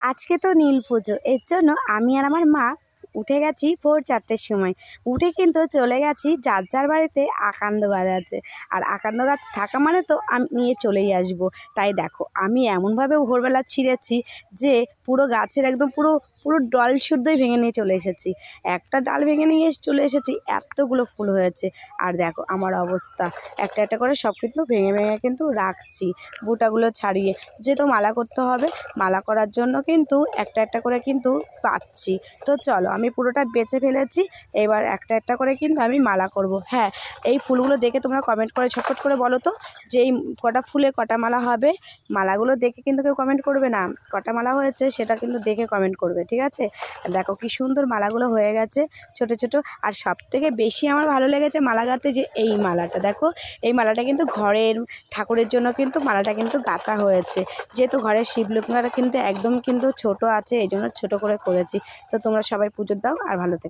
আজকে তো নীল পুজো, এর জন্য আমি আর আমার মা উঠে গেছি ভোর 4টের সময়। উঠে কিন্তু চলে গেছি যার যার বাড়িতে আকান্দ গাছ আছে। আর আকান্দ গাছ থাকা মানে তো আমি নিয়ে চলেই আসবো। তাই দেখো আমি এমনভাবে ভোরবেলা ছিঁড়েছি যে পুরো গাছের একদম পুরো পুরো ডাল শুদ্ধই ভেঙে নিয়ে চলে এসেছি। একটা ডাল ভেঙে নিয়ে চলে এসেছি, এতগুলো ফুল হয়েছে। আর দেখো আমার অবস্থা, একটা একটা করে সব কিন্তু ভেঙে ভেঙে কিন্তু রাখছি, বুটাগুলো ছাড়িয়ে। যেহেতু মালা করতে হবে, মালা করার জন্য কিন্তু একটা একটা করে কিন্তু পাচ্ছি। তো চলো আমি পুরোটা বেছে ফেলেছি, এবার একটা একটা করে কিন্তু আমি মালা করব। হ্যাঁ, এই ফুলগুলো দেখে তোমরা কমেন্ট করে ঝটপট করে বলো তো যে এই কটা ফুলে কটা মালা হবে। মালাগুলো দেখে কিন্তু কেউ কমেন্ট করবে না, কটা মালা হয়েছে সেটা কিন্তু দেখে কমেন্ট করবে, ঠিক আছে? দেখো কি সুন্দর মালাগুলো হয়ে গেছে ছোট ছোট। আর সব থেকে বেশি আমার ভালো লেগেছে মালা গাঁথতে, যে এই মালাটা দেখো, এই মালাটা কিন্তু ঘরের ঠাকুরের জন্য কিন্তু মালাটা কিন্তু গাঁথা হয়েছে। যেহেতু ঘরের শিবলিঙ্গটা কিন্তু একদম কিন্তু ছোট আছে, এই জন্য ছোটো করে করেছি। তো তোমরা সবাই পুজো দাও আর ভালো থেকো।